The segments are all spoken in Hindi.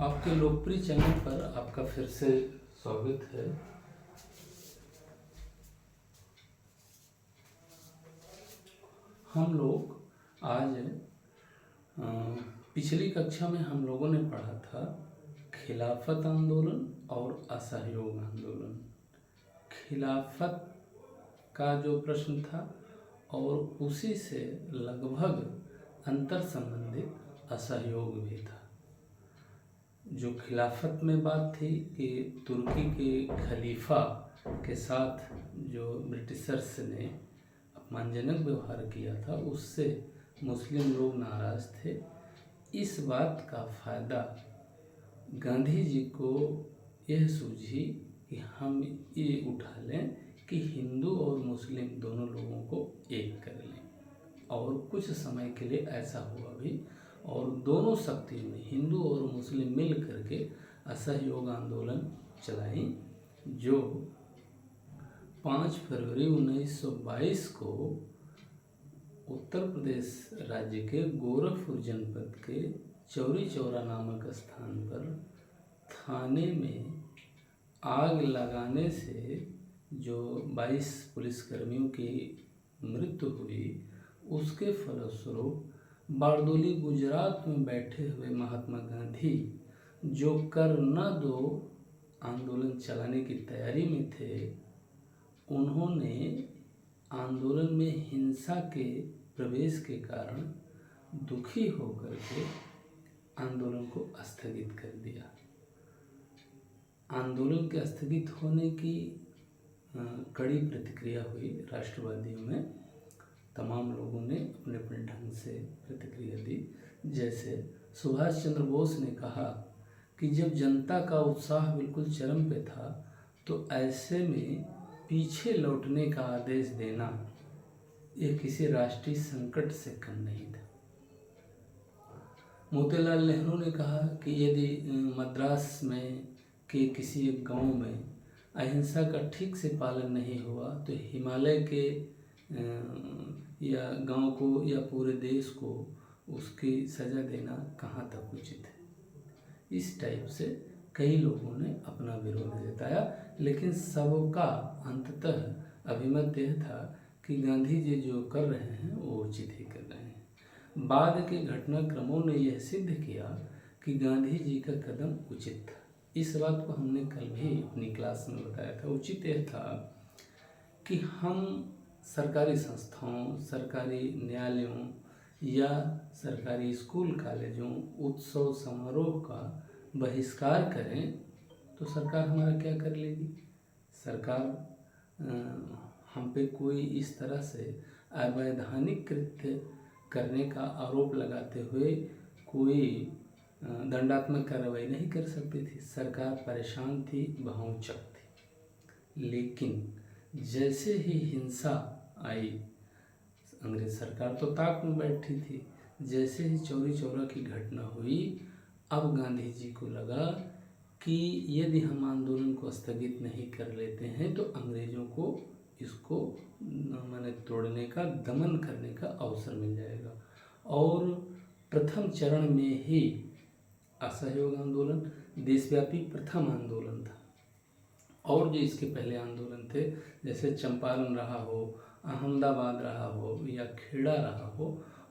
आपके लोकप्रिय चैनल पर आपका फिर से स्वागत है। हम लोग आज पिछली कक्षा में हम लोगों ने पढ़ा था खिलाफत आंदोलन और असहयोग आंदोलन। खिलाफत का जो प्रश्न था और उसी से लगभग अंतर संबंधित असहयोग भी था। जो खिलाफत में बात थी कि तुर्की के खलीफा के साथ जो ब्रिटिशर्स ने अपमानजनक व्यवहार किया था उससे मुस्लिम लोग नाराज़ थे। इस बात का फ़ायदा गांधी जी को यह सूझी कि हम ये उठा लें कि हिंदू और मुस्लिम दोनों लोगों को एक कर लें, और कुछ समय के लिए ऐसा हुआ भी, और दोनों शक्तियों ने हिंदू और मुस्लिम मिल करके असहयोग आंदोलन चलाई, जो 5 फरवरी 1922 को उत्तर प्रदेश राज्य के गोरखपुर जनपद के चौरी चौरा नामक स्थान पर थाने में आग लगाने से जो 22 पुलिसकर्मियों की मृत्यु हुई, उसके फलस्वरूप बारदोली गुजरात में बैठे हुए महात्मा गांधी, जो कर न दो आंदोलन चलाने की तैयारी में थे, उन्होंने आंदोलन में हिंसा के प्रवेश के कारण दुखी होकर के आंदोलन को स्थगित कर दिया। आंदोलन के स्थगित होने की कड़ी प्रतिक्रिया हुई राष्ट्रवादियों में। तमाम लोगों ने अपने अपने ढंग से प्रतिक्रिया दी। जैसे सुभाष चंद्र बोस ने कहा कि जब जनता का उत्साह बिल्कुल चरम पे था तो ऐसे में पीछे लौटने का आदेश देना यह किसी राष्ट्रीय संकट से कम नहीं था। मोतीलाल नेहरू ने कहा कि यदि मद्रास में के किसी एक गांव में अहिंसा का ठीक से पालन नहीं हुआ तो हिमालय के या गांव को या पूरे देश को उसकी सज़ा देना कहाँ तक उचित है। इस टाइप से कई लोगों ने अपना विरोध जताया, लेकिन सबका अंततः अभिमत यह था कि गांधी जी जो कर रहे हैं वो उचित ही कर रहे हैं। बाद के घटनाक्रमों ने यह सिद्ध किया कि गांधी जी का कदम उचित था। इस बात को हमने कल भी अपनी क्लास में बताया था। उचित यह था कि हम सरकारी संस्थाओं, सरकारी न्यायालयों या सरकारी स्कूल कॉलेजों उत्सव समारोह का बहिष्कार करें तो सरकार हमारा क्या कर लेगी। सरकार हम पे कोई इस तरह से अवैधानिक कृत्य करने का आरोप लगाते हुए कोई दंडात्मक कार्रवाई नहीं कर सकती थी। सरकार परेशान थी, बहुचक थी। लेकिन जैसे ही हिंसा आई, अंग्रेज सरकार तो ताक में बैठी थी। जैसे ही चौरी चौरा की घटना हुई, अब गांधी जी को लगा कि यदि हम आंदोलन को स्थगित नहीं कर लेते हैं तो अंग्रेज़ों को इसको माने तोड़ने का, दमन करने का अवसर मिल जाएगा। और प्रथम चरण में ही असहयोग आंदोलन देशव्यापी प्रथम आंदोलन था। और जो इसके पहले आंदोलन थे, जैसे चंपारण रहा हो, अहमदाबाद रहा हो या खेड़ा रहा हो,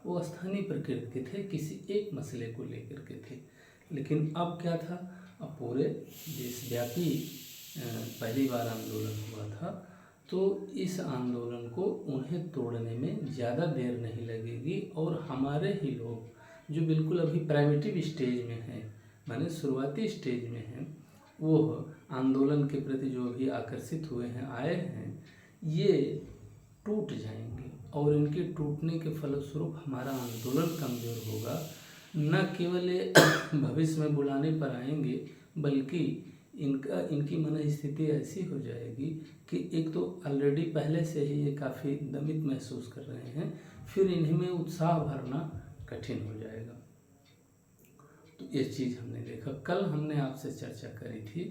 वो स्थानीय प्रकृति के थे, किसी एक मसले को लेकर के थे। लेकिन अब क्या था, अब पूरे देशव्यापी पहली बार आंदोलन हुआ था, तो इस आंदोलन को उन्हें तोड़ने में ज़्यादा देर नहीं लगेगी। और हमारे ही लोग जो बिल्कुल अभी प्राइमेटिव स्टेज में हैं, माने शुरुआती स्टेज में हैं, वो आंदोलन के प्रति जो भी आकर्षित हुए हैं, आए हैं, ये टूट जाएंगे। और इनके टूटने के फलस्वरूप हमारा आंदोलन कमज़ोर होगा। न केवल भविष्य में बुलाने पर आएंगे, बल्कि इनकी मन स्थिति ऐसी हो जाएगी कि एक तो ऑलरेडी पहले से ही ये काफ़ी दमित महसूस कर रहे हैं, फिर इन्हीं में उत्साह भरना कठिन हो जाएगा। तो ये चीज़ हमने देखा। कल हमने आपसे चर्चा करी थी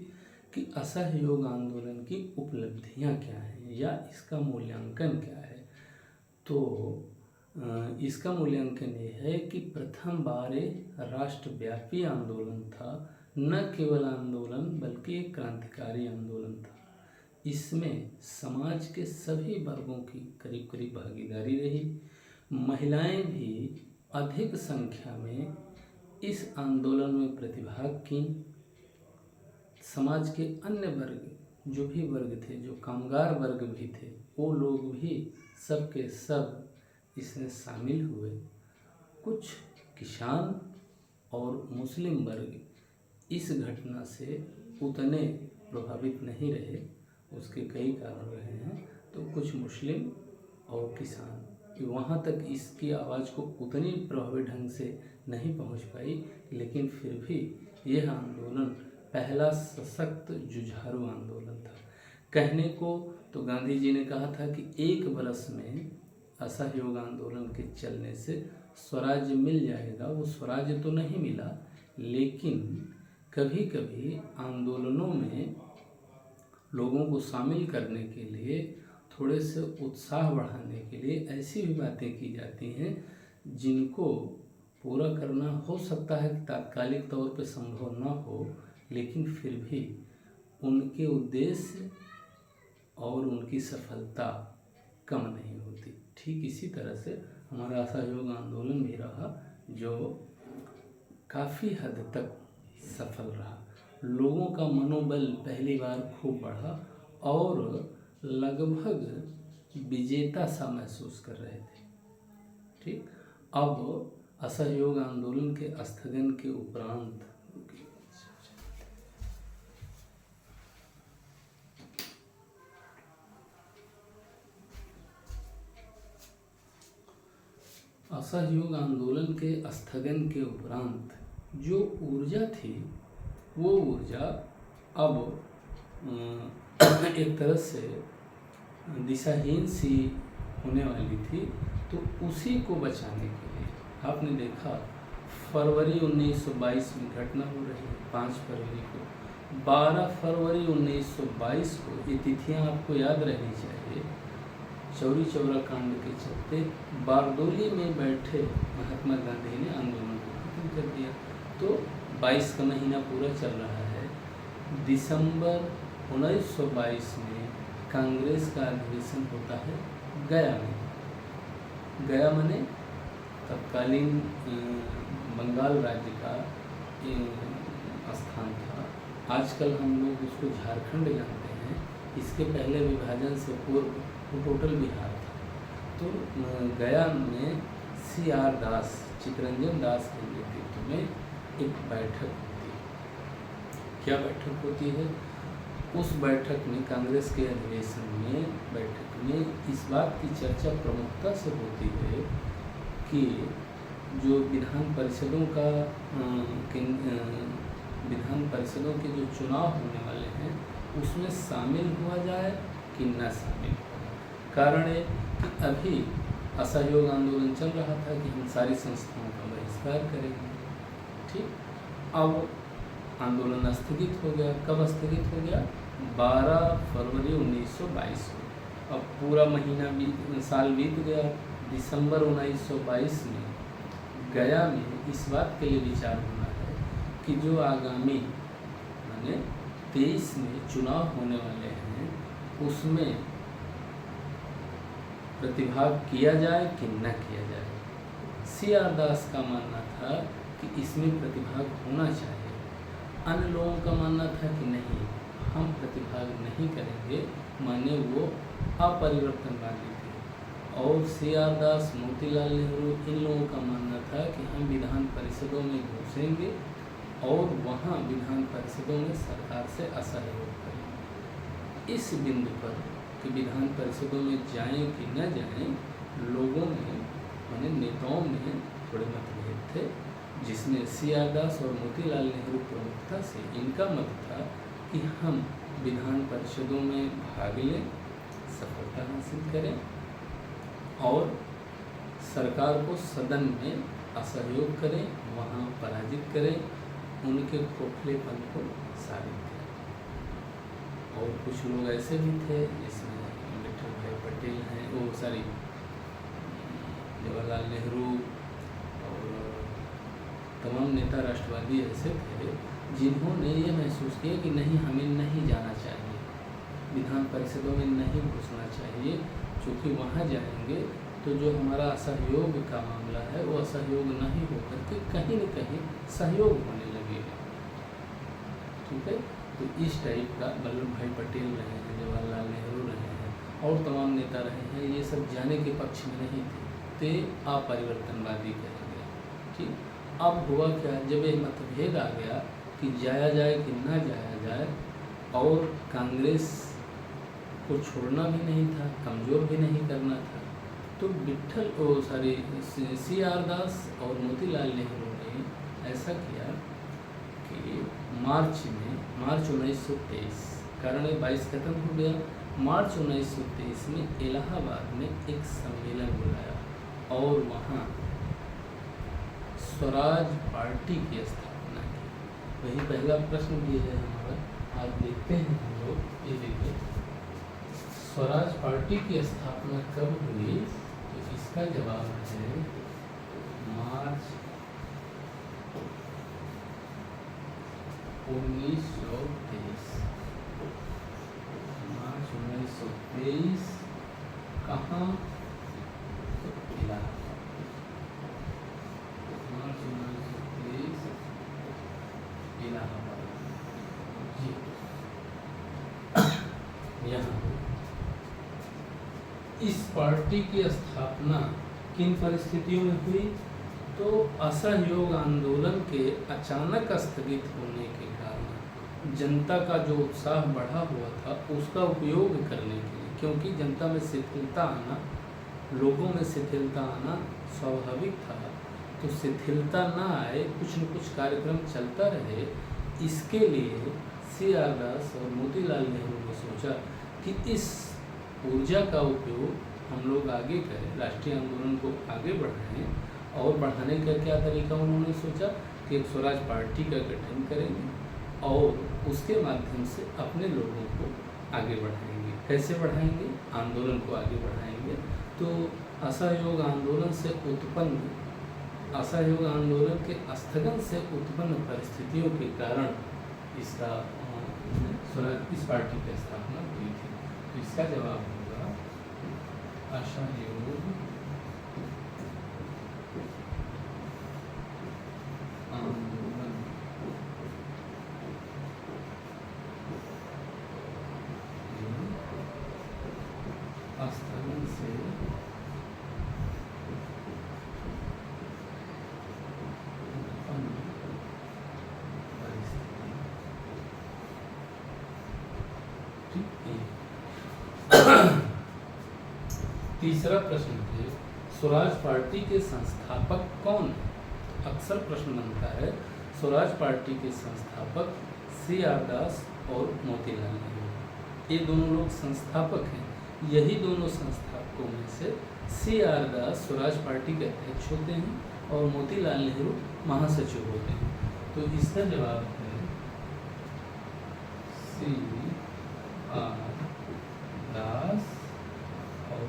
कि असहयोग आंदोलन की उपलब्धियां क्या हैं या इसका मूल्यांकन क्या है। तो इसका मूल्यांकन ये है कि प्रथम बार राष्ट्रव्यापी आंदोलन था न केवल आंदोलन बल्कि एक क्रांतिकारी आंदोलन था। इसमें समाज के सभी वर्गों की करीब करीब भागीदारी रही। महिलाएं भी अधिक संख्या में इस आंदोलन में प्रतिभाग की। समाज के अन्य वर्ग, जो भी वर्ग थे, जो कामगार वर्ग भी थे, वो लोग भी सब के सब इसमें शामिल हुए। कुछ किसान और मुस्लिम वर्ग इस घटना से उतने प्रभावित नहीं रहे। उसके कई कारण रहे हैं। तो कुछ मुस्लिम और किसान वहाँ तक इसकी आवाज़ को उतनी प्रभावी ढंग से नहीं पहुँच पाई, लेकिन फिर भी यह आंदोलन पहला सशक्त जुझारू आंदोलन था। कहने को तो गांधी जी ने कहा था कि 1 बरस में असहयोग आंदोलन के चलने से स्वराज्य मिल जाएगा। वो स्वराज्य तो नहीं मिला, लेकिन कभी कभी आंदोलनों में लोगों को शामिल करने के लिए, थोड़े से उत्साह बढ़ाने के लिए ऐसी भी बातें की जाती हैं जिनको पूरा करना हो सकता है कि तात्कालिक तौर पे संभव ना हो, लेकिन फिर भी उनके उद्देश्य और उनकी सफलता कम नहीं होती। ठीक इसी तरह से हमारा असहयोग आंदोलन भी रहा, जो काफ़ी हद तक सफल रहा। लोगों का मनोबल पहली बार खूब बढ़ा और लगभग विजेता सा महसूस कर रहे थे। ठीक, अब असहयोग आंदोलन के स्थगन के उपरांत असहयोग आंदोलन के स्थगन के उपरांत जो ऊर्जा थी, वो ऊर्जा अब एक तरह से दिशाहीन सी होने वाली थी। तो उसी को बचाने के लिए आपने देखा फरवरी 1922 में घटना हो रही है। 5 फरवरी को, 12 फरवरी 1922 को, ये तिथियाँ आपको याद रहनी चाहिए। चौरी चौरा कांड के चलते बारदोली में बैठे महात्मा गांधी ने आंदोलन को खत्म कर दिया। तो 22 का महीना पूरा चल रहा है। दिसंबर 1922 में कांग्रेस का अधिवेशन होता है गया में। गया माने तत्कालीन बंगाल राज्य का स्थान था। आजकल हम लोग उसको झारखंड जानते हैं। इसके पहले विभाजन से पूर्व वो टोटल बिहार था। तो गया में CR दास, चित्तरंजन दास के नेतृत्व में एक बैठक होती है। क्या बैठक होती है? उस बैठक में, कांग्रेस के अधिवेशन में, बैठक में इस बात की चर्चा प्रमुखता से होती है कि जो विधान परिषदों का विधान परिषदों के जो चुनाव होने वाले हैं, उसमें शामिल हुआ जाए कि न शामिल हो। कारण है कि अभी असहयोग आंदोलन चल रहा था कि हम सारी संस्थाओं का बहिष्कार करेंगे। ठीक, अब आंदोलन स्थगित हो गया। कब स्थगित हो गया? 12 फरवरी 1922 को। अब पूरा महीना साल बीत गया। दिसंबर 1922 में गया में इस बात के लिए विचार होना है कि जो आगामी माने 23 में चुनाव होने वाले हैं, उसमें प्रतिभाग किया जाए कि न किया जाए। CR दास का मानना था कि इसमें प्रतिभाग होना चाहिए। अन्य लोगों का मानना था कि नहीं, हम प्रतिभाग नहीं करेंगे, माने वो अपरिवर्तनवादी थे। और CR दास, मोतीलाल नेहरू, इन लोगों का मानना था कि हम विधान परिषदों में घुसेंगे और वहाँ विधान परिषदों में सरकार से असहयोग करेंगे। इस बिंदु पर कि विधान परिषदों में जाएं कि न जाएं, लोगों में माने नेताओं में थोड़े मतभेद थे, जिसमें CR दास और मोतीलाल नेहरू प्रमुखता से इनका मत था कि हम विधान परिषदों में भाग लें, सफलता हासिल करें और सरकार को सदन में असहयोग करें, वहाँ पराजित करें, उनके खोखलेपन को साबित करें। और कुछ लोग ऐसे भी थे जिसमें विठल भाई पटेल हैं, जवाहरलाल नेहरू और तमाम नेता राष्ट्रवादी ऐसे थे जिन्होंने ये महसूस किया कि नहीं, हमें नहीं जाना चाहिए, विधान परिषदों में नहीं घुसना चाहिए, क्योंकि वहाँ जाएंगे तो जो हमारा असहयोग का मामला है वो असहयोग नहीं होकर के कहीं न कहीं सहयोग होने लगेगा। ठीक है, तो इस टाइप का वल्लभ भाई पटेल रहे हैं, जवाहरलाल नेहरू रहे हैं और तमाम नेता रहे हैं, ये सब जाने के पक्ष में नहीं थे, ते अपरिवर्तनवादी कहे गए। ठीक, अब हुआ क्या, जब ये मतभेद आ गया कि जाया जाए कि ना जाया जाए, और कांग्रेस को छोड़ना भी नहीं था, कमज़ोर भी नहीं करना था, तो CR दास और मोतीलाल नेहरू ने ऐसा किया कि मार्च 1923, कारण 22 खत्म हो गया, मार्च 1923 में इलाहाबाद में एक सम्मेलन बुलाया और वहाँ स्वराज पार्टी की स्थापना की। वही पहला प्रश्न भी है हमारा, आज देखते हैं हम लोग, ये देखिए स्वराज पार्टी की स्थापना कब हुई, तो इसका जवाब है मार्च 1923। मार्च 1923 कहाँ, तो इलाहाबाद। मार्च 1923 इलाहाबाद जी, यहाँ इस पार्टी की स्थापना किन परिस्थितियों में हुई, तो असहयोग आंदोलन के अचानक स्थगित होने के कारण जनता का जो उत्साह बढ़ा हुआ था उसका उपयोग करने के लिए, क्योंकि जनता में शिथिलता आना, लोगों में शिथिलता आना स्वाभाविक था, तो शिथिलता ना आए, कुछ न कुछ कार्यक्रम चलता रहे, इसके लिए CR दास और मोतीलाल नेहरू ने सोचा कि इस ऊर्जा का उपयोग हम लोग आगे करें, राष्ट्रीय आंदोलन को आगे बढ़ाएं, और बढ़ाने का क्या तरीका उन्होंने सोचा कि एक स्वराज पार्टी का गठन करेंगे और उसके माध्यम से अपने लोगों को आगे बढ़ाएंगे। कैसे बढ़ाएंगे, आंदोलन को आगे बढ़ाएंगे। तो असहयोग आंदोलन से उत्पन्न, असहयोग आंदोलन के स्थगन से उत्पन्न परिस्थितियों के कारण इसका इस पार्टी की स्थापना हुई थी। तो इसका जवाब होगा असहयोग आंदोलन स्थगन से तीसरा प्रश्न है, स्वराज पार्टी के संस्थापक कौन है। अक्सर प्रश्न बनता है, स्वराज पार्टी के संस्थापक CR दास और मोतीलाल नेहरू, ये दोनों लोग संस्थापक हैं। यही दोनों संस्थापकों में से CR दास स्वराज पार्टी के अध्यक्ष होते हैं और मोतीलाल नेहरू महासचिव होते हैं। तो इसका जवाब है CR दास और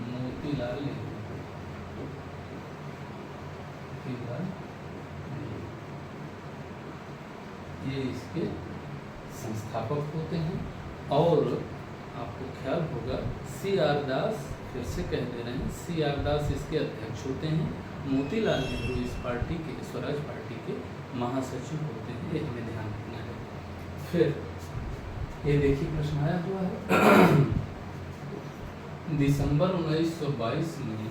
मोतीलाल नेहरू। ये इसके संस्थापक होते हैं। और आपको ख्याल होगा CR दास, फिर से कह दे रहे हैं, CR दास इसके अध्यक्ष होते हैं, मोतीलाल नेहरू इस पार्टी के, स्वराज पार्टी के महासचिव होते हैं। ये हमें ध्यान रखना है। फिर ये देखिए प्रश्न आया हुआ है, दिसंबर 1922 में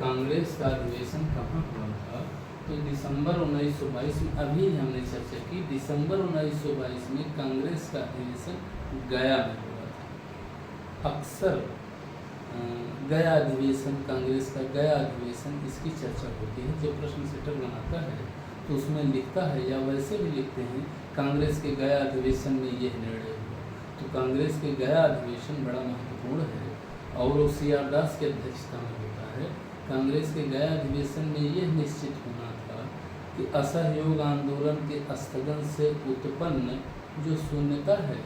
कांग्रेस का अधिवेशन कहाँ हुआ था। तो दिसंबर 1922 में, अभी हमने चर्चा की, दिसंबर 1922 में कांग्रेस का अधिवेशन गया में हुआ था। अक्सर गया अधिवेशन, कांग्रेस का गया अधिवेशन, इसकी चर्चा होती है। जब प्रश्न सेटर बनाता है तो उसमें लिखता है, या वैसे भी लिखते हैं, कांग्रेस के गया अधिवेशन में यह निर्णय हुआ। तो कांग्रेस के गया अधिवेशन बड़ा महत्वपूर्ण है और वो CR दास की अध्यक्षता में होता है। कांग्रेस के गया अधिवेशन में यह निश्चित होना था कि असहयोग आंदोलन के स्थगन से उत्पन्न जो शून्यता है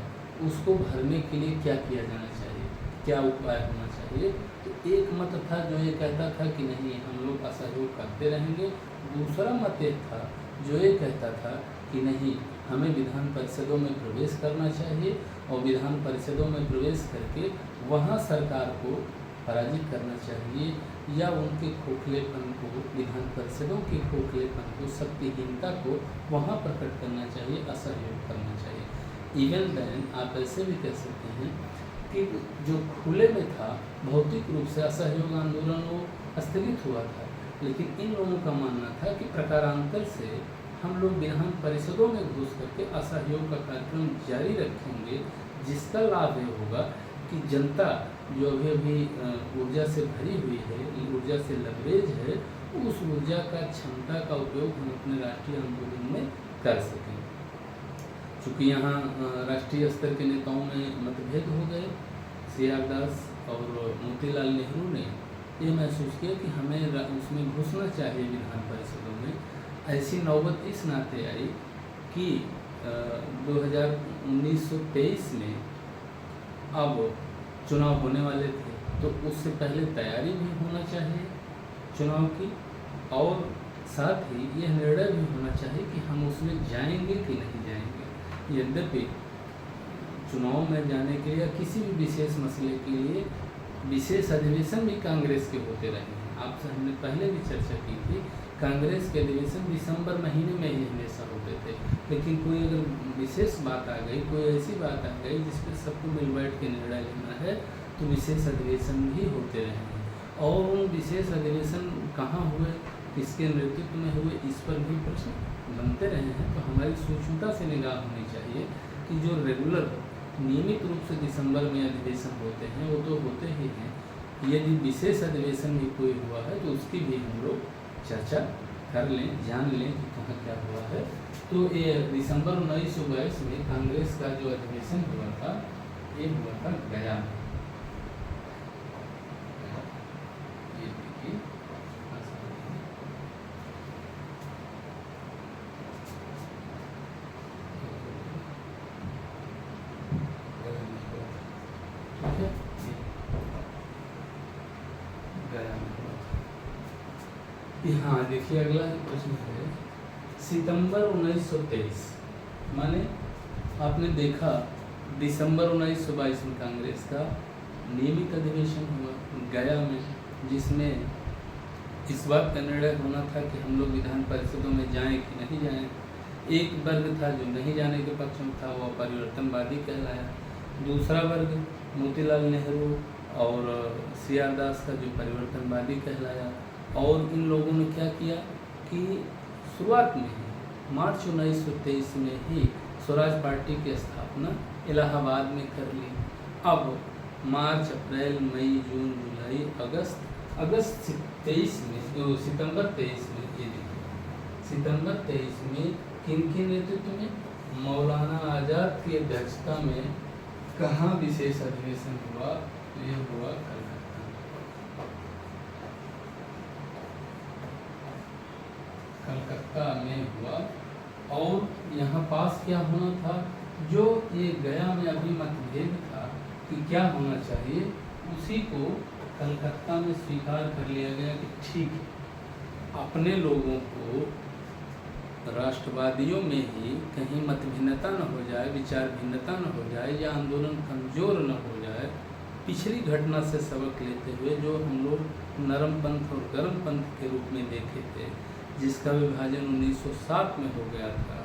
उसको भरने के लिए क्या किया जाना चाहिए, क्या उपाय होना चाहिए। तो एक मत था जो ये कहता था कि नहीं, हम लोग असहयोग करते रहेंगे। दूसरा मत एक था जो ये कहता था कि नहीं, हमें विधान परिषदों में प्रवेश करना चाहिए और विधान परिषदों में प्रवेश करके वहाँ सरकार को पराजित करना चाहिए, या उनके खोखलेपन को, विधान परिषदों के खोखलेपन को, शक्तिहीनता को वहाँ प्रकट करना चाहिए, असहयोग करना चाहिए। इवन देन आप ऐसे भी कह सकते हैं कि जो खुले में था, भौतिक रूप से असहयोग आंदोलन वो स्थगित हुआ था, लेकिन इन लोगों का मानना था कि प्रकारांतर से हम लोग विधान परिषदों में घुस करके असहयोग का कार्यक्रम जारी रखेंगे, जिसका लाभ ये होगा कि जनता जो अभी ऊर्जा से भरी हुई है, ऊर्जा से लबरेज है, उस ऊर्जा का क्षमता का उपयोग हम अपने राष्ट्रीय आंदोलन में कर सकें। चूँकि यहाँ राष्ट्रीय स्तर के नेताओं में मतभेद हो गए, CR दास और मोतीलाल नेहरू ने ये महसूस किया कि हमें उसमें घुसना चाहिए विधान परिषदों में। ऐसी नौबत इस नाते आई कि 1923 में अब चुनाव होने वाले थे, तो उससे पहले तैयारी भी होना चाहिए चुनाव की, और साथ ही यह निर्णय भी होना चाहिए कि हम उसमें जाएंगे कि नहीं जाएंगे। यद्यपि चुनाव में जाने के लिए या किसी भी विशेष मसले के लिए विशेष अधिवेशन भी कांग्रेस के होते रहे हैं। आपसे हमने पहले भी चर्चा की थी, कांग्रेस के अधिवेशन दिसंबर महीने में ही हमेशा होते थे, लेकिन कोई अगर विशेष बात आ गई, कोई ऐसी बात आ गई जिस पर सबको मिल बैठ के निर्णय लेना है, तो विशेष अधिवेशन भी होते रहे हैं। और उन विशेष अधिवेशन कहाँ हुए, किसके नेतृत्व में हुए, इस पर भी प्रश्न बनते रहे हैं। तो हमारी सूक्ष्मता से निगाह होनी चाहिए कि जो रेगुलर नियमित रूप से दिसंबर में अधिवेशन होते हैं वो तो होते ही हैं, यदि विशेष अधिवेशन भी कोई हुआ है तो उसकी भी हम लोग चर्चा कर लें, जान लें कि कहाँ क्या हुआ है। तो ये दिसंबर 1922 में कांग्रेस का जो अधिवेशन हुआ था, ये हुआ था गया में। ये देखिए, हाँ देखिए, अगला प्रश्न है सितंबर 1923, माने आपने देखा दिसंबर 1922 में कांग्रेस का नियमित अधिवेशन हुआ गया में, जिसमें इस बात का निर्णय होना था कि हम लोग विधान परिषदों में जाएं कि नहीं जाएं। एक वर्ग था जो नहीं जाने के पक्ष में था, वह परिवर्तनवादी कहलाया। दूसरा वर्ग मोतीलाल नेहरू और CR दास का जो परिवर्तनवादी कहलाया। और इन लोगों ने क्या किया कि शुरुआत में ही मार्च 1923 में ही स्वराज पार्टी की स्थापना इलाहाबाद में कर ली। अब मार्च, अप्रैल, मई, जून, जुलाई, अगस्त 23 में, सितंबर 23 में, ये देखिए सितंबर 23 में किनके नेतृत्व में, मौलाना आज़ाद की अध्यक्षता में कहाँ विशेष अधिवेशन हुआ, तो यह हुआ कलकत्ता में हुआ। और यहाँ पास क्या होना था, जो ये गया में अभी मतभेद था कि क्या होना चाहिए, उसी को कलकत्ता में स्वीकार कर लिया गया कि ठीक है, अपने लोगों को राष्ट्रवादियों में ही कहीं मत भिन्नता न हो जाए, विचार भिन्नता न हो जाए, या आंदोलन कमज़ोर न हो जाए। पिछली घटना से सबक लेते हुए जो हम लोग नरम पंथ और गर्म पंथ के रूप में देखे थे, जिसका विभाजन 1907 में हो गया था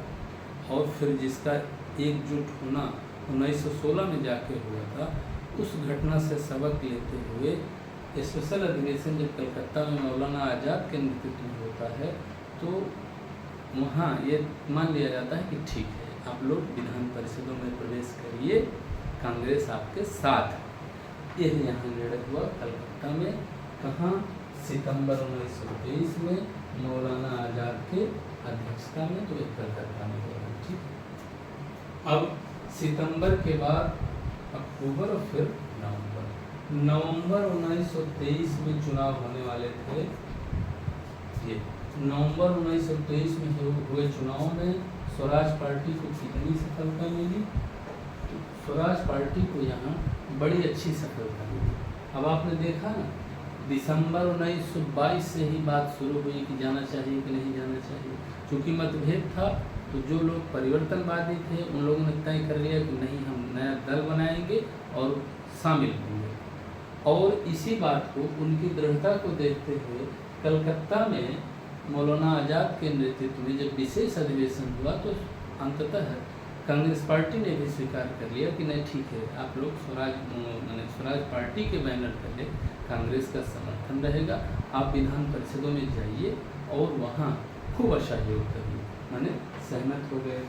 और फिर जिसका एकजुट होना 1916 में जाके हुआ था, उस घटना से सबक लेते हुए स्पेशल अधिवेशन जब कलकत्ता में मौलाना आज़ाद के नेतृत्व में होता है, तो वहाँ ये मान लिया जाता है कि ठीक है, आप लोग विधान परिषदों में प्रवेश करिए, कांग्रेस आपके साथ है। यह यहाँ निर्णय हुआ कलकत्ता में। कहाँ? सितंबर 1923 में मौलाना आज़ाद के अध्यक्षता में, तो एक कलकत्ता में हुआ। ठीक है। अब सितंबर के बाद अक्टूबर और फिर नवंबर 1923 में चुनाव होने वाले थे। ये नवंबर 1923 में हुए चुनाव में स्वराज पार्टी को कितनी सफलता मिली? तो स्वराज पार्टी को यहाँ बड़ी अच्छी सफलता मिली। अब आपने देखा ना, दिसंबर 1922 से ही बात शुरू हुई कि जाना चाहिए कि नहीं जाना चाहिए। चूँकि मतभेद था तो जो लोग परिवर्तनवादी थे उन लोगों ने तय कर लिया कि नहीं, हम नया दल बनाएंगे और शामिल होंगे। और इसी बात को, उनकी दृढ़ता को देखते हुए कलकत्ता में मौलाना आज़ाद के नेतृत्व में जब विशेष अधिवेशन हुआ तो अंततः कांग्रेस पार्टी ने भी स्वीकार कर लिया कि नहीं ठीक है, आप लोग स्वराज पार्टी के बैनर तले कांग्रेस का समर्थन रहेगा, आप विधान परिषदों में जाइए और वहाँ खूब असहयोग करिए। माने सहमत हो गए।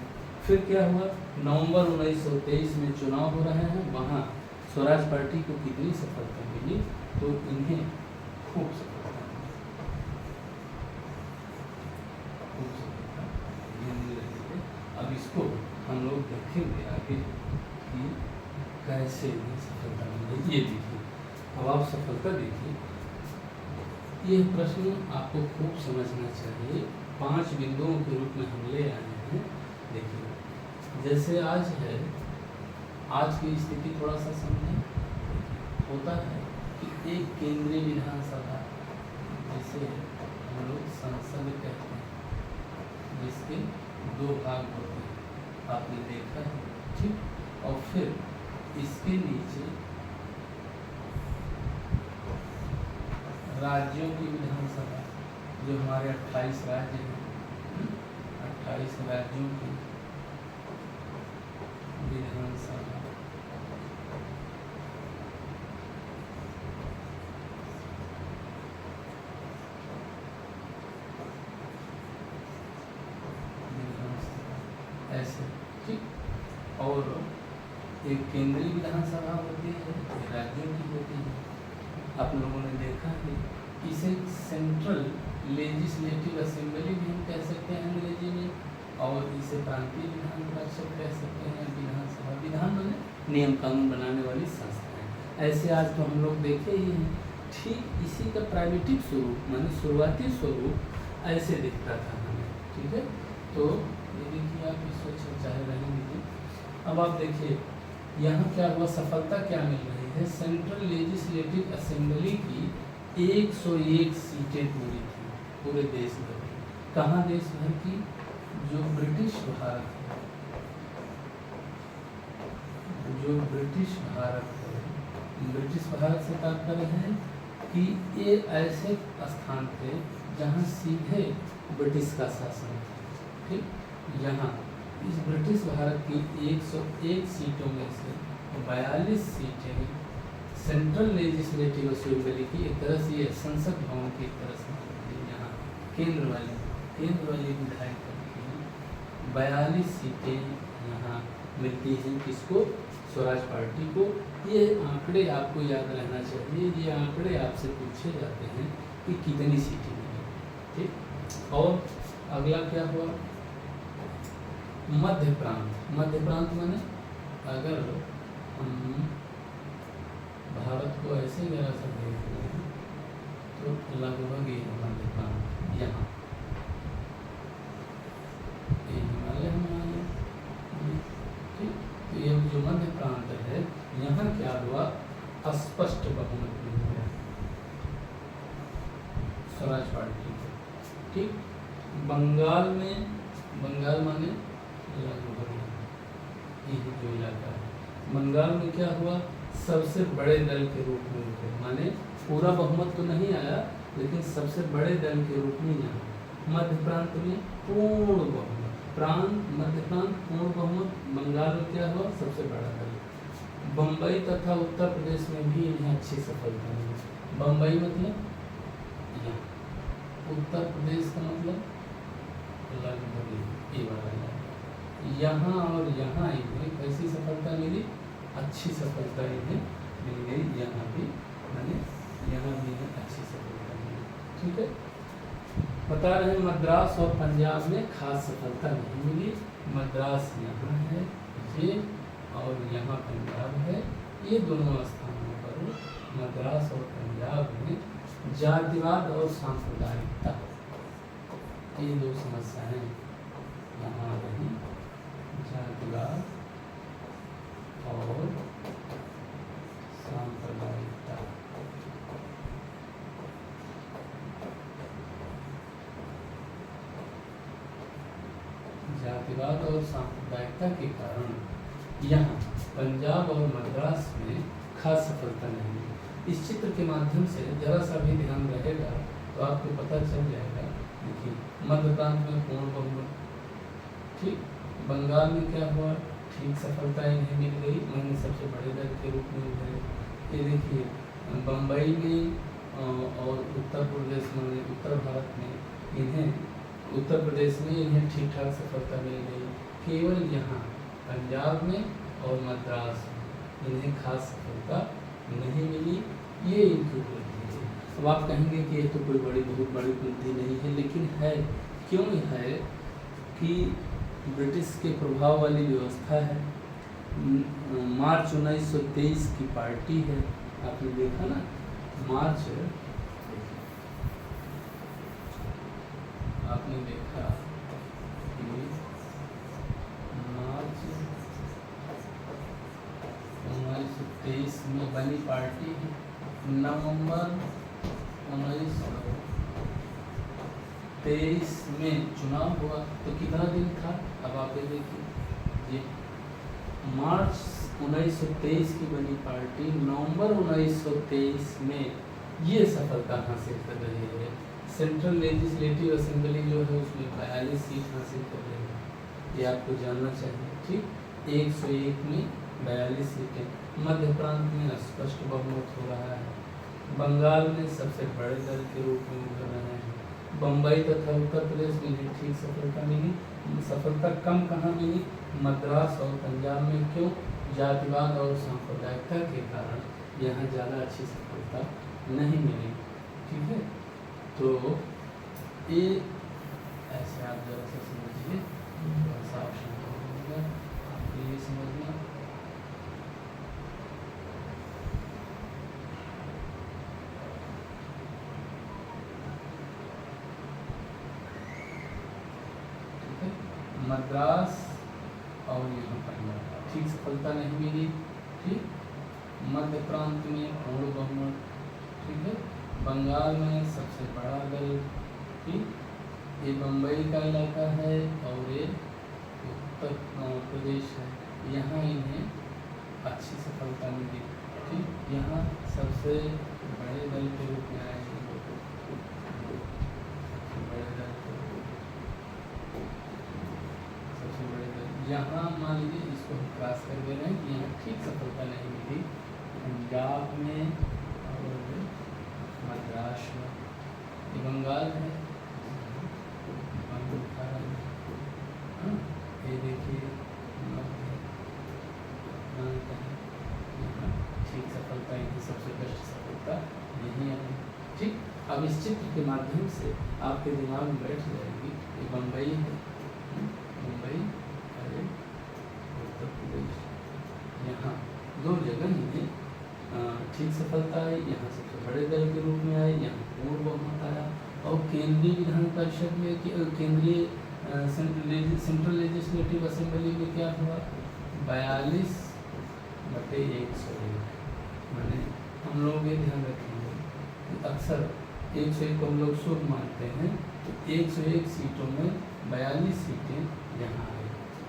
फिर क्या हुआ, नवंबर 1923 में चुनाव हो रहे हैं, वहाँ स्वराज पार्टी को कितनी सफलता मिली, तो इन्हें खूब सफलता मिल रही है। अब इसको हम लोग देखेंगे आगे कि कैसे इन्हें सफलता मिली। ये देखिए, अब आप सफलता देखिए, ये प्रश्न आपको खूब समझना चाहिए। 5 बिंदुओं के रूप में हम ले आए हैं। देखिए, जैसे आज है, आज की स्थिति थोड़ा सा समझें। होता है कि एक केंद्रीय विधानसभा, जिसे हम लोग संसद कहते हैं, जिसके 2 भाग होते हैं, आपने देखा है, ठीक। और फिर इसके नीचे राज्यों की विधानसभा, जो हमारे 28 राज्य हैं, 28 राज्यों की विधानसभा। ऐसे, ठीक। और एक केंद्रीय विधानसभा होती है, राज्यों की होती है। आप लोगों ने देखा है, इसे सेंट्रल लेजिस्लेटिव असेंबली भी हम कह सकते हैं अंग्रेजी में, और इसे प्रांतीय विधान परिषद कह सकते हैं। विधानसभा, विधान माने नियम कानून बनाने वाली संस्थाएं। ऐसे आज तो हम लोग देखे ही हैं। ठीक इसी का प्राइमेटिव स्वरूप, माने शुरुआती स्वरूप ऐसे दिखता था हमें, ठीक है। तो ये देखिए, आप इसको चाहे रहेंगे। अब आप देखिए यहाँ क्या हुआ, सफलता क्या मिल रही है। सेंट्रल लेजिस्लेटिव असेंबली की 101 सीटें पूरी थी पूरे देश भर की। कहाँ देश भर की, जो ब्रिटिश भारत है, जो ब्रिटिश भारत है, ब्रिटिश भारत से तात्पर्य है कि ये ऐसे स्थान थे जहाँ सीधे ब्रिटिश का शासन था, ठीक। यहाँ इस ब्रिटिश भारत की 101 सीटों में से 42 सीटें सेंट्रल लेजिस्लेटिव असेंबली की, एक तरह से ये संसद भवन की एक तरह से यहाँ केंद्र वाली विधायिका की 42 सीटें यहाँ मिलती हैं किसको, स्वराज पार्टी को। ये आंकड़े आपको याद रहना चाहिए, ये आंकड़े आपसे पूछे जाते हैं कि कितनी सीटें मिली, ठीक। और अगला क्या हुआ, मध्य प्रांत माने अगर हम भारत को ऐसे जरा सा देखते हैं तो लगभग ये मध्य प्रांत, यहाँ ये हिमालय हमारे, ठीक। तो ये जो मध्य प्रांत है, यहाँ क्या हुआ, स्पष्ट बहुमत मिल गया स्वराज पार्टी को, ठीक। बंगाल माने लगभग ये जो इलाका है, बंगाल में क्या हुआ, सबसे बड़े दल के रूप में उठे। माने पूरा बहुमत तो नहीं आया, लेकिन सबसे बड़े दल के रूप में यहाँ। मध्य प्रांत में पूर्ण बहुमत, मध्य प्रांत पूर्ण बहुमत, बंगाल में क्या हुआ, सबसे बड़ा दल। बम्बई तथा उत्तर प्रदेश में भी इन्हें अच्छी सफलता मिली। बम्बई मतलब यहाँ, उत्तर प्रदेश का मतलब लगभग ये वाला, यहाँ और यहाँ इन्हें कैसी सफलता मिली, अच्छी सफलता इन्हें मिल गई। यहाँ भी मैंने यहाँ भी इन्हें अच्छी सफलता मिली, ठीक है। बता रहे मद्रास और पंजाब में खास सफलता नहीं मिली। मद्रास यहाँ है ये, और यहाँ पंजाब है। ये दोनों स्थानों पर मद्रास और पंजाब में जातिवाद और सांप्रदायिकता, ये 2 समस्याएं यहाँ रही, जातिवाद और सांप्रदायिकता। जातिवाद और सांप्रदायिकता के कारण यहाँ पंजाब और मद्रास में खास सफलता नहीं मिली। इस चित्र के माध्यम से जरा सा भी ध्यान रहेगा तो आपको पता चल जाएगा। देखिए, मध्य प्रांत में पूर्ण बहुमत, ठीक। बंगाल में क्या हुआ, ठीक सफलता इन्हें मिल गई, वहीं सबसे बड़े दल के रूप में उभरे। ये देखिए, बम्बई में और उत्तर प्रदेश में, उत्तर भारत में इन्हें, उत्तर प्रदेश में इन्हें ठीक ठाक सफलता मिल गई। केवल यहाँ पंजाब में और मद्रास में इन्हें खास सफलता नहीं मिली। ये इनकी उपलब्धि है। अब आप कहेंगे कि ये तो कोई बहुत बड़ी उपलब्धि नहीं है, लेकिन है। क्यों है कि ब्रिटिश के प्रभाव वाली व्यवस्था है। मार्च 1923 की पार्टी है, आपने देखा ना, मार्च, आपने देखा कि मार्च 1923 में बनी पार्टी है। नवंबर 1923 में चुनाव हुआ, तो कितना दिन था, अब आप ये देखिए, ये मार्च 1923 की बनी पार्टी नवंबर 1923 में ये सफलता हासिल कर रही है। सेंट्रल लेजिस्लेटिव असेंबली जो है उसमें 42 सीट हासिल कर रही है, ये आपको जानना चाहिए, ठीक। 101 में 42 सीटें। मध्य प्रांत में स्पष्ट बहुमत हो रहा है। बंगाल में सबसे बड़े दल के रूप में उभर रहे हैं। बम्बई तथा उत्तर प्रदेश में भी ठीक सफलता मिली। सफलता कम कहाँ मिली, मद्रास और पंजाब में। क्यों, जातिवाद और सांप्रदायिकता के कारण यहाँ ज़्यादा अच्छी सफलता नहीं मिली, ठीक है। तो ये ऐसे आप जरा सा समझिए, थोड़ा सा ऑप्शन होगा आपको ये समझना। मद्रास और यहाँ पंजाब ठीक सफलता नहीं मिली, ठीक। मध्य प्रांत में पूर्ण बहुमत, ठीक है। बंगाल में सबसे बड़ा दल, ठीक। ये बम्बई का इलाका है और ये उत्तर प्रदेश है, यहाँ इन्हें अच्छी सफलता मिली, ठीक। यहाँ सबसे बड़े दल के रूप में आए, यहाँ मान लीजिए इसको हम क्रॉस कर दे रहे हैं कि यहाँ ठीक सफलता नहीं मिली पंजाब में और मद्रास में। ये बंगाल है, ये देखिए ठीक सफलता, इनकी सबसे बेस्ट सफलता यही है, ठीक। अब इस चित्र के माध्यम से आपके दिमाग में बैठ जाएगी, ये बम्बई है, मुंबई, उत्तर प्रदेश, यहाँ दो जगह इन्हें ठीक सफलता आई। यहाँ सबसे बड़े दल के रूप में आए, यहाँ पूर्ण बहुमत आया। और केंद्रीय विधान परिषद में, केंद्रीय सेंट्रल लेजिस्लेटिव असेंबली में क्या हुआ, 42/101। मैंने हम लोग ये ध्यान रखेंगे कि अक्सर 101 को हम लोग शुभ मानते हैं, तो 101 सीटों में 42 सीटें यहाँ आई।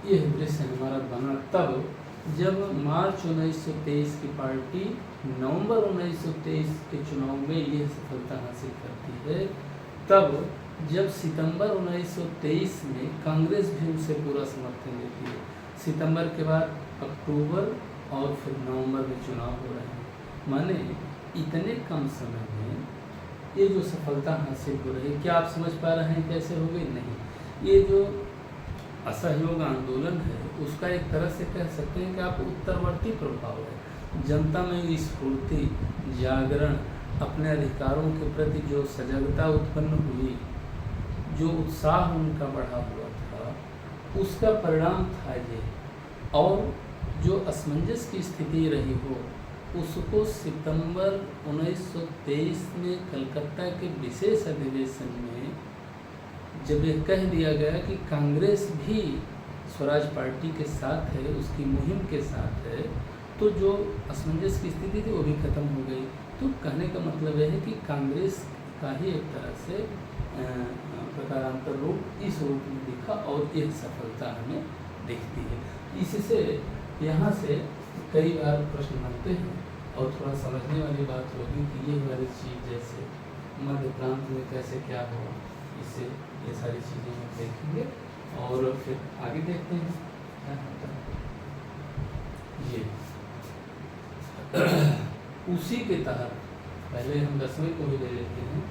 ये दृश्य हमारा बना तब जब मार्च 1923 की पार्टी नवंबर 1923 के चुनाव में यह सफलता हासिल करती है। तब जब सितंबर 1923 में कांग्रेस भी उसे पूरा समर्थन देती है। सितंबर के बाद अक्टूबर और फिर नवंबर में चुनाव हो रहे हैं, माने इतने कम समय में ये जो सफलता हासिल हो रही है, क्या आप समझ पा रहे हैं कैसे हो गई? नहीं, ये जो असहयोग आंदोलन है उसका एक तरह से कह सकते हैं कि आप उत्तरवर्ती प्रभाव है। जनता में स्फूर्ति, जागरण, अपने अधिकारों के प्रति जो सजगता उत्पन्न हुई, जो उत्साह उनका बढ़ा हुआ था, उसका परिणाम था ये। और जो असमंजस की स्थिति रही हो उसको सितंबर 1923 में कलकत्ता के विशेष अधिवेशन में जब यह कह दिया गया कि कांग्रेस भी स्वराज पार्टी के साथ है, उसकी मुहिम के साथ है, तो जो असमंजस की स्थिति थी वो भी खत्म हो गई। तो कहने का मतलब यह है कि कांग्रेस का ही एक तरह से प्रकारांतर रूप इस रूप में दिखा और एक सफलता हमें दिखती है। इससे यहाँ से कई बार प्रश्न बनते हैं और थोड़ा समझने वाली बात होगी कि ये वाली चीज़ जैसे मध्य प्रांत में कैसे क्या हुआ, इससे ये सारी चीज़ें हम देखेंगे और फिर आगे देखते हैं क्या होता है। ये उसी के तहत पहले हम 10वें को भी ले लेते हैं।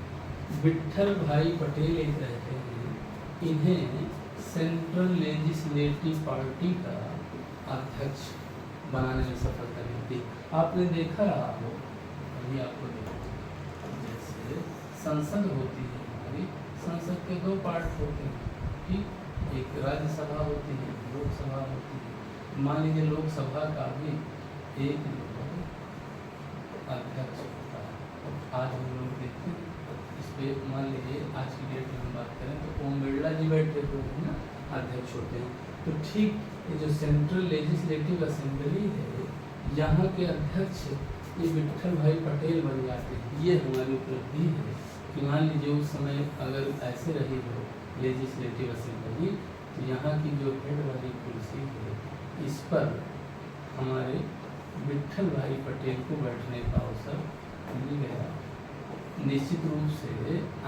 विट्ठल भाई पटेल एक रहते हैं, इन्हें सेंट्रल लेजिस्लेटिव पार्टी का अध्यक्ष बनाने में सफलता मिलती। आपने देखा रहा हो, अभी आपको देखो, जैसे संसद होती है हमारी, संसद के 2 पार्ट होते हैं, ठीक, एक राज्यसभा होती है, लोकसभा होती है। मान लीजिए लोकसभा का भी एक अध्यक्ष होता है। आज हम लोग देखते हैं इस पर, मान लीजिए आज की डेट में हम बात करें तो ओम बिरला जी बैठे हुए हैं ना, अध्यक्ष होते हैं। तो ठीक ये जो सेंट्रल लेजिस्लेटिव असेंबली है, यहाँ के अध्यक्ष ये विट्ठल भाई पटेल बन जाते हैं। ये हमारी उपलब्धि है कि मान लीजिए उस समय अगर ऐसे रही हो लेजिस्लेटिव असेंबली, तो यहाँ की जो हेड वाली कुर्सी है, इस पर हमारे विट्ठल भाई पटेल को बैठने का अवसर मिल गया। निश्चित रूप से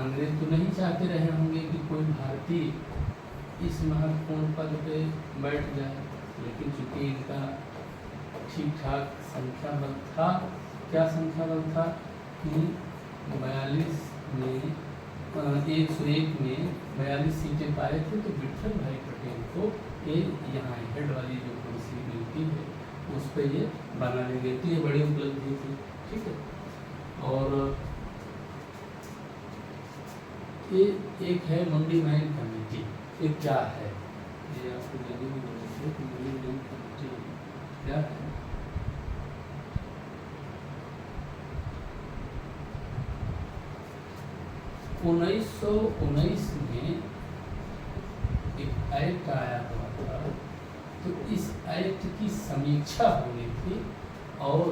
अंग्रेज तो नहीं चाहते रहे होंगे कि कोई भारतीय इस महत्वपूर्ण पद पे बैठ जाए, लेकिन चूंकि इनका ठीक ठाक संख्या बल था, क्या संख्या बल था कि 42 में 101 में 42 सीटें पाए थे, तो विट्ठल भाई पटेल को ये यहाँ हेड वाली जो कुर्सी मिलती है उस पर ये बना ले गई थी। ये बड़ी उपलब्धि थी, ठीक है। और ये एक है मुंडी मैन कमेटी। ये क्या है, ये आपको जानने की जरूरत है कि मुंडी मैन कमेटी क्या है। 1919 में एक एक्ट आया हुआ था, तो इस एक्ट की समीक्षा हुई थी और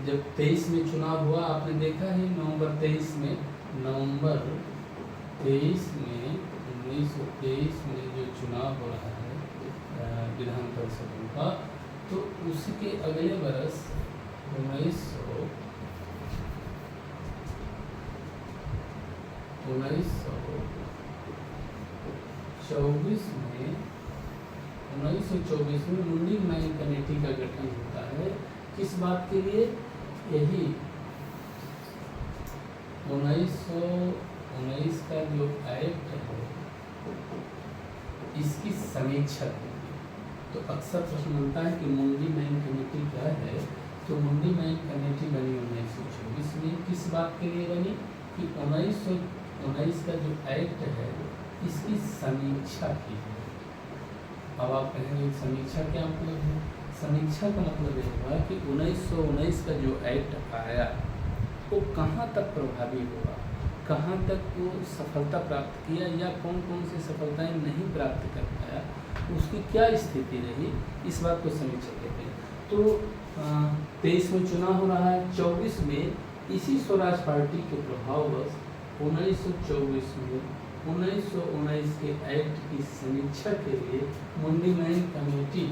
जब 23 में चुनाव हुआ, आपने देखा है नवंबर 23 में 1923 में जो चुनाव हो रहा है विधान परिषदों का, तो उसके अगले बरस 1924 में मुंडी मैन कमेटी का गठन होता है। किस बात के लिए, यही 1919 का जो एक्ट है इसकी समीक्षा के लिए। तो अक्सर प्रश्न बनता है कि मुंडी मैन कमेटी क्या है। तो मुंडी मैन कमेटी बनी 1924 में। किस बात के लिए बनी कि 1919 का जो एक्ट है इसकी समीक्षा की है। अब आप कहेंगे समीक्षा क्या मतलब है। समीक्षा का मतलब यह हुआ कि 1919 का जो एक्ट आया वो कहाँ तक प्रभावी हुआ, कहाँ तक वो सफलता प्राप्त किया या कौन कौन सी सफलताएं नहीं प्राप्त कर पाया, उसकी क्या स्थिति रही, इस बात को समीक्षा कहते हैं। तो 23 में चुनाव हो रहा है, 24 में इसी स्वराज पार्टी के प्रभाववश 1924 में 1919 के एक्ट की समीक्षा के लिए मुंडी मैन कमेटी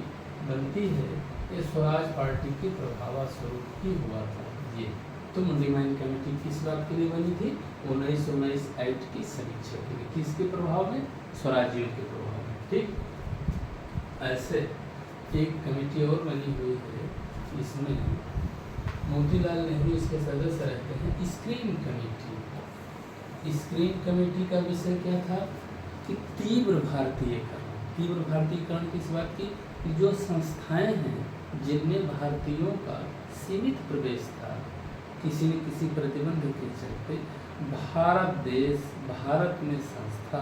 बनती है। ये स्वराज पार्टी के प्रभावस्वरूप ही हुआ था ये। तो मुंडी मैन कमेटी किस बात के लिए बनी थी, 1919 एक्ट की समीक्षा के लिए। किसके प्रभाव में, स्वराजियों के प्रभाव में, ठीक। ऐसे एक कमेटी और बनी हुई है, इसमें मोतीलाल नेहरू इसके सदस्य रहते हैं, स्क्रीन कमेटी। स्क्रीन कमेटी का विषय क्या था कि तीव्र भारतीयकरण। तीव्र भारतीयकरण किस बात की, जो संस्थाएं हैं जिनमें भारतीयों का सीमित प्रवेश था, किसी न किसी प्रतिबंध के चलते भारत देश, भारत में संस्था,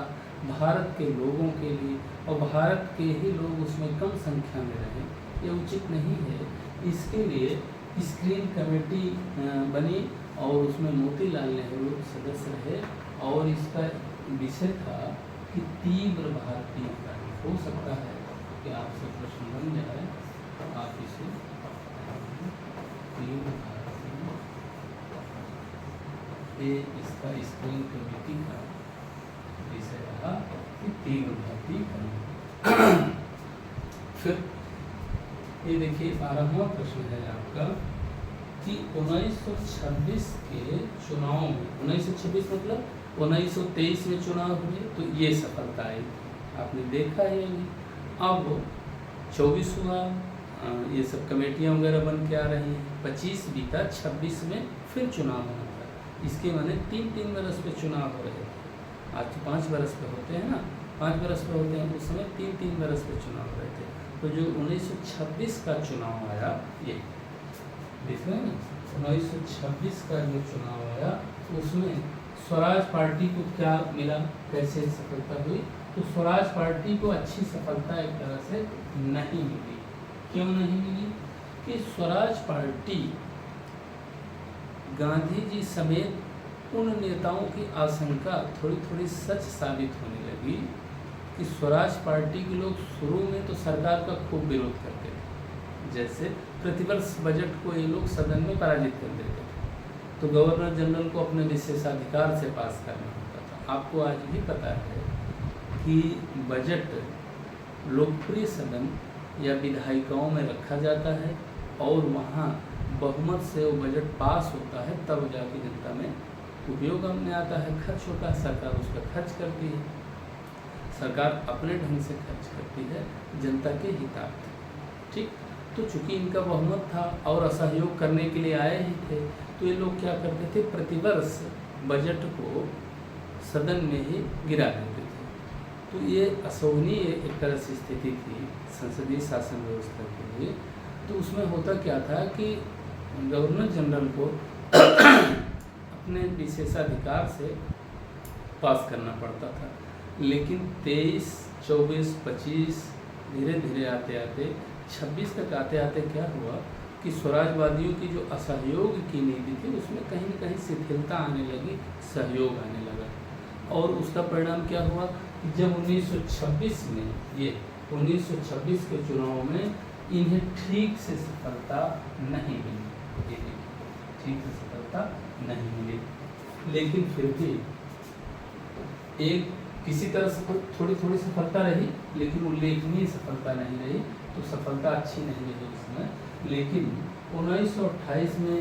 भारत के लोगों के लिए और भारत के ही लोग उसमें कम संख्या में रहें, ये उचित नहीं है। इसके लिए स्क्रीन कमेटी बनी और उसमें मोतीलाल नेहरू सदस्य रहे और इसका विषय था कि तीव्र भारतीयकरण। हो सकता है कि आपसे प्रश्न बन जाए, आप इसे तीव्र भारतीय ये इसका स्क्रीन कमेटी का विषय रहा कि तीव्र भर्ती करना। फिर ये देखिए 12वां प्रश्न है आपका कि 1926 के चुनाव में, 1926 मतलब 1923 में चुनाव हुए तो ये सफलता आई, आपने देखा है अभी। अब 24 हुआ, ये सब कमेटियाँ वगैरह बन के आ रही हैं, 25 बीता, 26 में फिर चुनाव होना था। इसके माने 3-3 बरस पे चुनाव हो रहे थे। आज तो 5 बरस पे होते हैं ना, 5 बरस पे होते हैं, उस समय 3-3 बरस पे चुनाव हो रहे थे। तो जो 1926 का चुनाव आया, ये देख रहे हैं ना, 1926 का जो चुनाव आया उसमें स्वराज पार्टी को क्या मिला, कैसे सफलता हुई? तो स्वराज पार्टी को अच्छी सफलता एक तरह से नहीं मिली। क्यों नहीं मिली? कि स्वराज पार्टी गांधी जी समेत उन नेताओं की आशंका थोड़ी थोड़ी सच साबित होने लगी कि स्वराज पार्टी के लोग शुरू में तो सरकार का खूब विरोध करते थे। जैसे प्रतिवर्ष बजट को ये लोग सदन में पराजित कर देते थे, तो गवर्नर जनरल को अपने विशेषाधिकार से पास करना होता था। आपको आज भी पता है कि बजट लोकप्रिय सदन या विधायिकाओं में रखा जाता है और वहाँ बहुमत से वो बजट पास होता है, तब जाके जनता में उपयोग में आता है, खर्च होता है, सरकार उस पर खर्च करती है। सरकार अपने ढंग से खर्च करती है जनता के हितार्थ, ठीक। तो चूंकि इनका बहुमत था और असहयोग करने के लिए आए ही थे, तो ये लोग क्या करते थे, प्रतिवर्ष बजट को सदन में ही गिरा देते थे। तो ये अशोभनीय एक तरह से स्थिति थी संसदीय शासन व्यवस्था के लिए। तो उसमें होता क्या था कि गवर्नर जनरल को अपने विशेषाधिकार से पास करना पड़ता था। लेकिन 23, 24, 25 धीरे धीरे आते आते 26 तक आते आते क्या हुआ कि स्वराजवादियों की जो असहयोग की नीति थी उसमें कहीं न कहीं शिथिलता आने लगी, सहयोग आने लगा। और उसका परिणाम क्या हुआ, जब 1926 में, ये 1926 के चुनाव में इन्हें ठीक से सफलता नहीं मिली, ठीक से सफलता नहीं मिली। लेकिन फिर भी एक किसी तरह से थोड़ी थोड़ी सफलता रही, लेकिन उल्लेखनीय सफलता नहीं रही। तो सफलता अच्छी नहीं रही उसमें। लेकिन 1928 में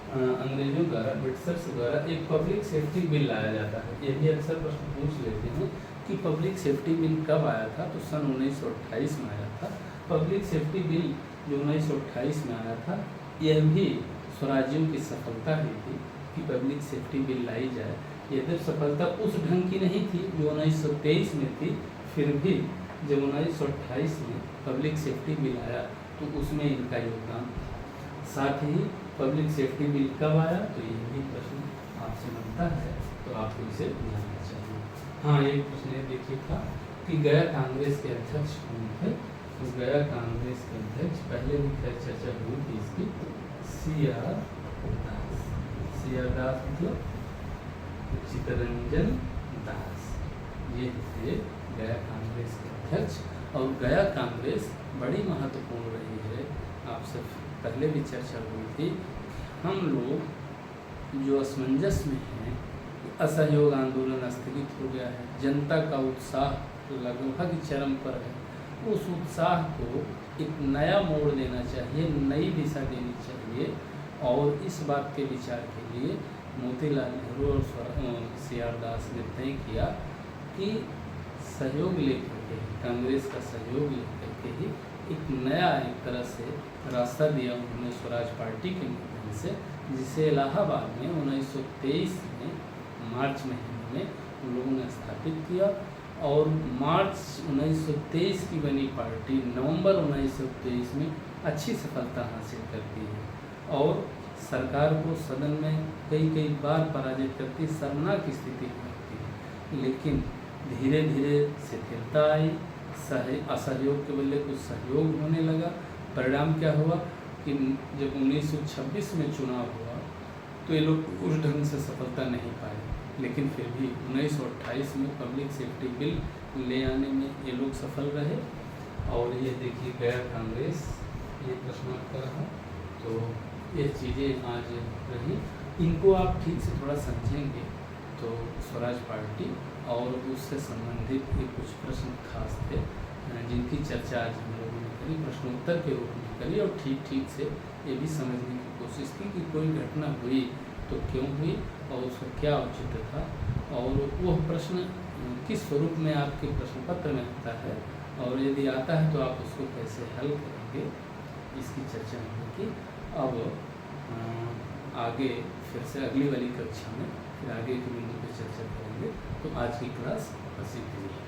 अंग्रेजों द्वारा, ब्रिटिशर्स द्वारा एक पब्लिक सेफ्टी बिल लाया जाता है। ये भी अक्सर प्रश्न पूछ लेते हैं कि पब्लिक सेफ्टी बिल कब आया था, तो सन 1928 में आया था। पब्लिक सेफ्टी बिल जो 1928 में आया था, यह भी स्वराज्यों की सफलता ही थी कि पब्लिक सेफ्टी बिल लाई जाए। यद्यपि सफलता उस ढंग की नहीं थी जो 1923 में थी, फिर भी जब 1928 में पब्लिक सेफ्टी बिल आया तो उसमें इनका योगदान था। साथ ही पब्लिक सेफ्टी बिल कब आया, तो ये भी प्रश्न आपसे बनता है, तो आपको इसे ध्यान चाहिए। हाँ, एक प्रश्न ये देखिए था कि गया कांग्रेस के अध्यक्ष कौन थे। तो गया कांग्रेस के अध्यक्ष, पहले भी खैर चर्चा हुई थी इसकी, CR दास। CR दास मतलब चित्तरंजन दास, ये थे गया कांग्रेस के अध्यक्ष। और गया कांग्रेस बड़ी महत्वपूर्ण रही है, आपसे पहले भी चर्चा हुई थी। हम लोग जो असमंजस में हैं, असहयोग आंदोलन स्थगित हो गया है, जनता का उत्साह लगभग चरम पर है। उस उत्साह को एक नया मोड़ देना चाहिए, नई दिशा देनी चाहिए। और इस बात के विचार के लिए मोतीलाल नेहरू और CR दास ने तय किया कि सहयोग लेकर के, कांग्रेस का सहयोग लेकर के ही एक नया एक तरह से रास्ता दिया उन्होंने स्वराज पार्टी के माध्यम से, जिसे इलाहाबाद में 1923 में मार्च महीने में उन लोगों ने स्थापित किया। और मार्च 1923 की बनी पार्टी नवंबर 1923 में अच्छी सफलता हासिल करती है और सरकार को सदन में कई बार पराजित करती, शर्मनाक स्थिति करती है। लेकिन धीरे धीरे शिथिलता आई, असहयोग के बदले कुछ सहयोग होने लगा। परिणाम क्या हुआ कि जब 1926 में चुनाव हुआ तो ये लोग उस ढंग से सफलता नहीं पाए, लेकिन फिर भी 1928 में पब्लिक सेफ्टी बिल ले आने में ये लोग सफल रहे। और ये देखिए गया कांग्रेस, ये प्रश्न आपका रहा। तो ये चीज़ें आज रही। इनको आप ठीक से थोड़ा समझेंगे तो स्वराज पार्टी और उससे संबंधित ये कुछ प्रश्न खास थे जिनकी चर्चा आज हम लोगों ने करी, प्रश्नोत्तर के रूप में करी और ठीक से ये भी समझने की कोशिश की कि कोई घटना हुई तो क्यों हुई और उसका क्या औचित्य था और वह प्रश्न किस स्वरूप में आपके प्रश्न पत्र में आता है और यदि आता है तो आप उसको कैसे हल करेंगे, इसकी चर्चा हमने की। अब आगे फिर से अगली वाली कक्षा में फिर आगे के बिंदु पर चर्चा करेंगे। तो आज की क्लास बस इतनी है।